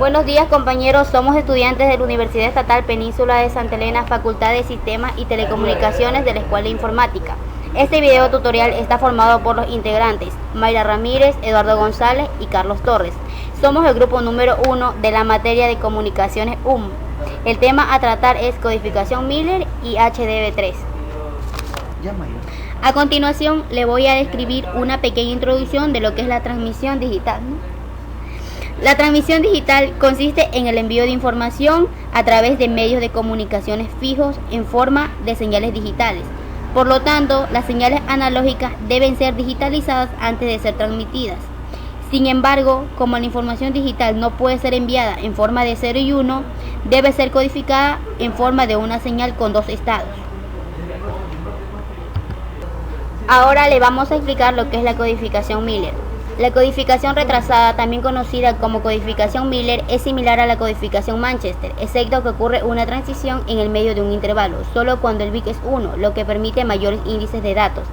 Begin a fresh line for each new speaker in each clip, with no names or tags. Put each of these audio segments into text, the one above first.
Buenos días, compañeros, somos estudiantes de la Universidad Estatal Península de Santa Elena, Facultad de Sistemas y Telecomunicaciones de la Escuela de Informática. Este video tutorial está formado por los integrantes Mayra Ramírez, Eduardo González y Carlos Torres. Somos el grupo número 1 de la materia de comunicaciones UM. El tema a tratar es codificación Miller y HDB3. A continuación le voy a describir una pequeña introducción de lo que es la transmisión digital. La transmisión digital consiste en el envío de información a través de medios de comunicaciones fijos en forma de señales digitales. Por lo tanto, las señales analógicas deben ser digitalizadas antes de ser transmitidas. Sin embargo, como la información digital no puede ser enviada en forma de 0 y 1, debe ser codificada en forma de una señal con dos estados. Ahora le vamos a explicar lo que es la codificación Miller. La codificación retrasada, también conocida como codificación Miller, es similar a la codificación Manchester, excepto que ocurre una transición en el medio de un intervalo, solo cuando el bit es 1, lo que permite mayores índices de datos.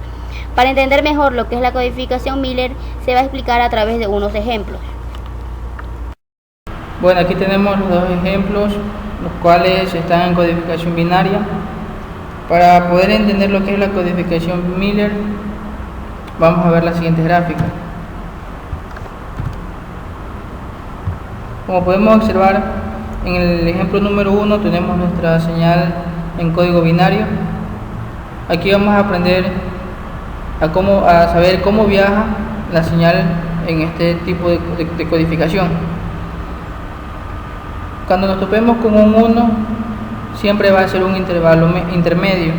Para entender mejor lo que es la codificación Miller, se va a explicar a través de unos ejemplos.
Bueno, aquí tenemos los dos ejemplos, los cuales están en codificación binaria. Para poder entender lo que es la codificación Miller, vamos a ver la siguiente gráfica. Como podemos observar, en el ejemplo número 1 tenemos nuestra señal en código binario. Aquí vamos a aprender a saber cómo viaja la señal en este tipo de codificación. Cuando nos topemos con un 1, siempre va a ser un intervalo intermedio.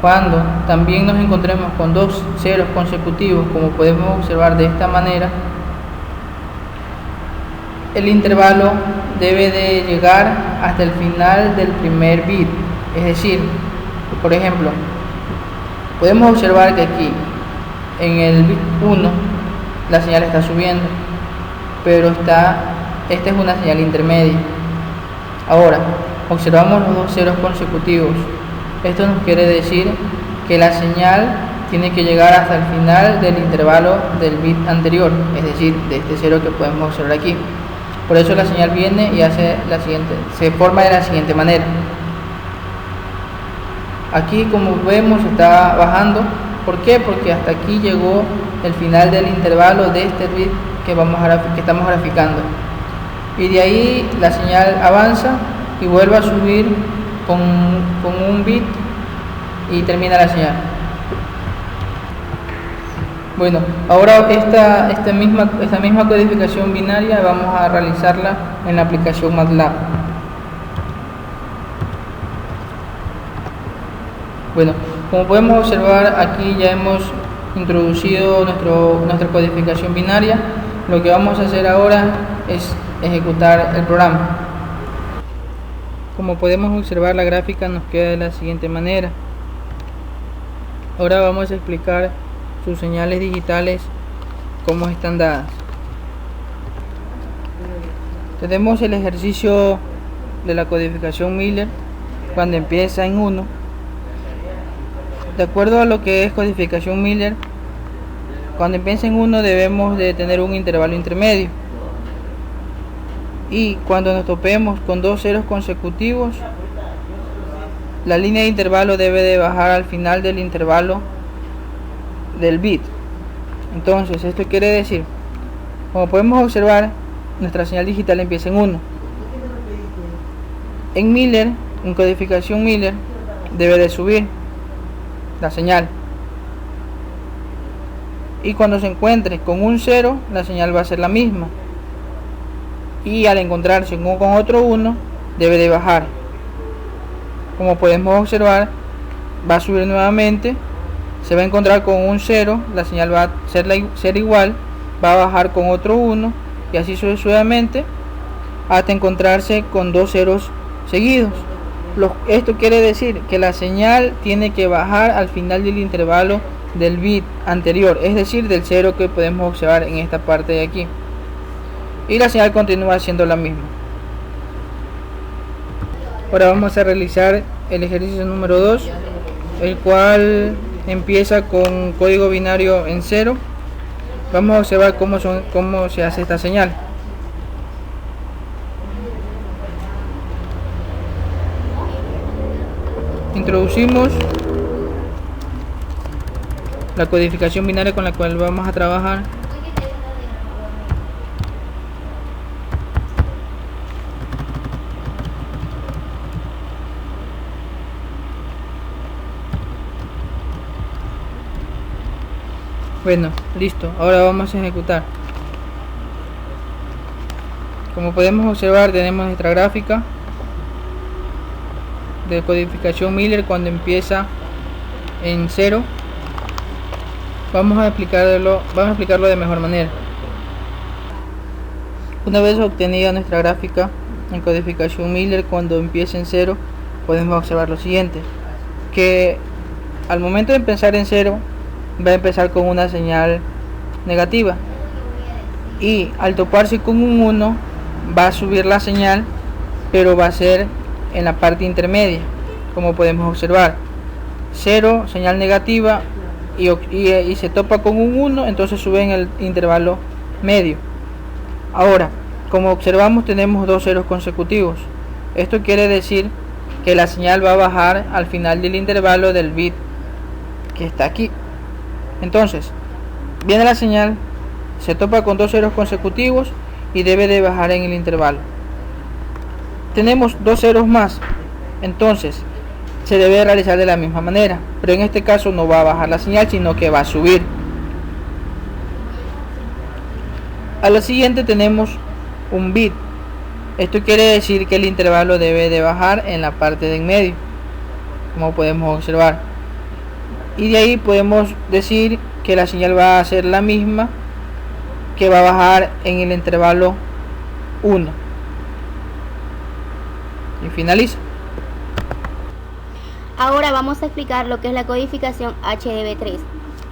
Cuando también nos encontremos con dos ceros consecutivos, como podemos observar de esta manera, el intervalo debe de llegar hasta el final del primer bit. Es decir, por ejemplo, podemos observar que aquí en el bit 1 la señal está subiendo, pero esta es una señal intermedia. Ahora, observamos los dos ceros consecutivos. Esto nos quiere decir que la señal tiene que llegar hasta el final del intervalo del bit anterior, es decir, de este cero que podemos observar aquí. Por eso la señal viene y se forma de la siguiente manera. Aquí, como vemos, está bajando. ¿Por qué? Porque hasta aquí llegó el final del intervalo de este bit que estamos graficando. Y de ahí la señal avanza y vuelve a subir con un bit y termina la señal. Bueno, ahora esta misma codificación binaria vamos a realizarla en la aplicación MATLAB. Bueno, como podemos observar, aquí ya hemos introducido nuestra codificación binaria. Lo que vamos a hacer ahora es ejecutar el programa. Como podemos observar, la gráfica nos queda de la siguiente manera. Ahora vamos a explicar sus señales digitales, cómo están dadas. Tenemos el ejercicio de la codificación Miller cuando empieza en 1. De acuerdo a lo que es codificación Miller, cuando empieza en 1 debemos de tener un intervalo intermedio. Y cuando nos topemos con dos ceros consecutivos, la línea de intervalo debe de bajar al final del intervalo del bit. Entonces, esto quiere decir, como podemos observar, nuestra señal digital empieza en 1. En Miller, en codificación Miller, debe de subir la señal. Y cuando se encuentre con un 0, la señal va a ser la misma. Y al encontrarse con otro 1, debe de bajar. Como podemos observar, va a subir nuevamente, se va a encontrar con un 0, la señal va a ser igual, va a bajar con otro 1 y así sucesivamente hasta encontrarse con dos ceros seguidos. Esto quiere decir que la señal tiene que bajar al final del intervalo del bit anterior, es decir, del 0 que podemos observar en esta parte de aquí, y la señal continúa siendo la misma. Ahora vamos a realizar el ejercicio número 2, el cual empieza con código binario en 0. Vamos a observar cómo se hace esta señal. Introducimos la codificación binaria con la cual vamos a trabajar. Bueno, listo, ahora vamos a ejecutar. Como podemos observar, tenemos nuestra gráfica de codificación Miller cuando empieza en 0. Vamos a explicarlo de mejor manera. Una vez obtenida nuestra gráfica en codificación Miller cuando empieza en 0, podemos observar lo siguiente, que al momento de empezar en 0 va a empezar con una señal negativa y al toparse con un 1 va a subir la señal, pero va a ser en la parte intermedia, como podemos observar. 0, señal negativa, y se topa con un 1, entonces sube en el intervalo medio. Ahora, como observamos, tenemos dos ceros consecutivos. Esto quiere decir que la señal va a bajar al final del intervalo del bit que está aquí. Entonces, viene la señal, se topa con dos ceros consecutivos y debe de bajar en el intervalo. Tenemos dos ceros más, entonces se debe realizar de la misma manera, pero en este caso no va a bajar la señal, sino que va a subir. A lo siguiente tenemos un bit. Esto quiere decir que el intervalo debe de bajar en la parte de en medio, como podemos observar, y de ahí podemos decir que la señal va a ser la misma, que va a bajar en el intervalo 1 y finaliza.
Ahora vamos a explicar lo que es la codificación HDB3.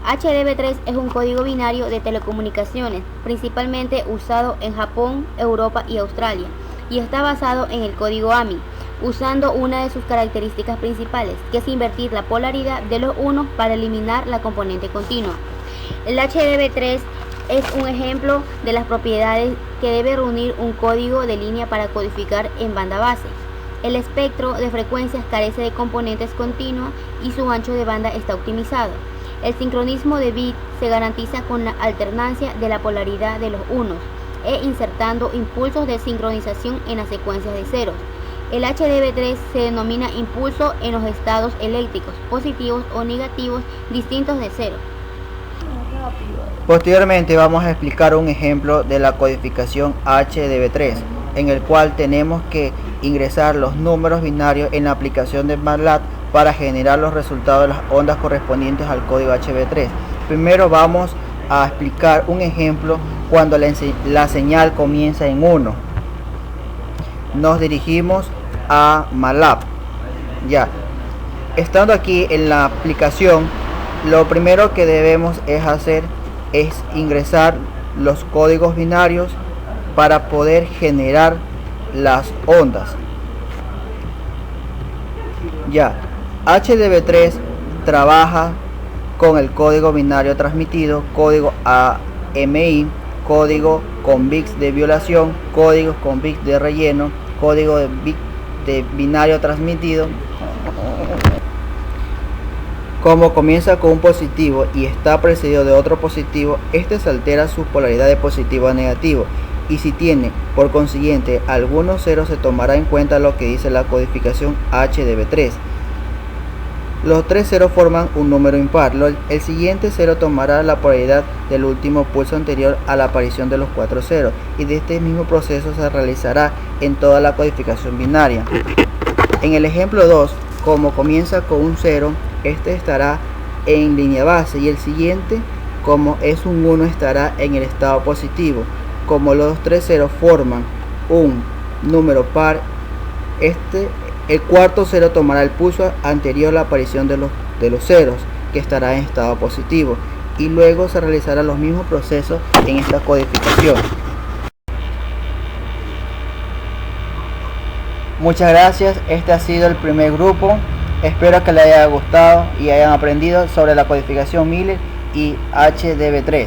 HDB3 es un código binario de telecomunicaciones, principalmente usado en Japón, Europa y Australia, y está basado en el código AMI, usando una de sus características principales, que es invertir la polaridad de los unos para eliminar la componente continua. El HDB3 es un ejemplo de las propiedades que debe reunir un código de línea para codificar en banda base. El espectro de frecuencias carece de componentes continuas y su ancho de banda está optimizado. El sincronismo de bit se garantiza con la alternancia de la polaridad de los unos e insertando impulsos de sincronización en las secuencias de ceros. El HDB3 se denomina impulso en los estados eléctricos, positivos o negativos, distintos de cero.
Posteriormente vamos a explicar un ejemplo de la codificación HDB3, en el cual tenemos que ingresar los números binarios en la aplicación de MATLAB para generar los resultados de las ondas correspondientes al código HDB3. Primero vamos a explicar un ejemplo cuando la señal comienza en 1. Nos dirigimos a MATLAB. Ya, estando aquí en la aplicación, lo primero que debemos hacer es ingresar los códigos binarios para poder generar las ondas. Ya, HDB3 trabaja con el código binario transmitido, código AMI, código con bits de violación, códigos con bits de relleno, código de bit de binario transmitido. Como comienza con un positivo y está precedido de otro positivo, este se altera su polaridad de positivo a negativo, y si tiene por consiguiente algunos ceros se tomará en cuenta lo que dice la codificación HDB3. Los tres ceros forman un número impar. El siguiente cero tomará la polaridad del último pulso anterior a la aparición de los cuatro ceros, y de este mismo proceso se realizará en toda la codificación binaria. En el ejemplo 2, como comienza con un 0, este estará en línea base, y el siguiente, como es un 1, estará en el estado positivo. Como los tres ceros forman un número par, el cuarto cero tomará el pulso anterior a la aparición de los ceros, que estará en estado positivo, y luego se realizarán los mismos procesos en esta codificación. Muchas gracias, este ha sido el primer grupo. Espero que les haya gustado y hayan aprendido sobre la codificación Miller y HDB3.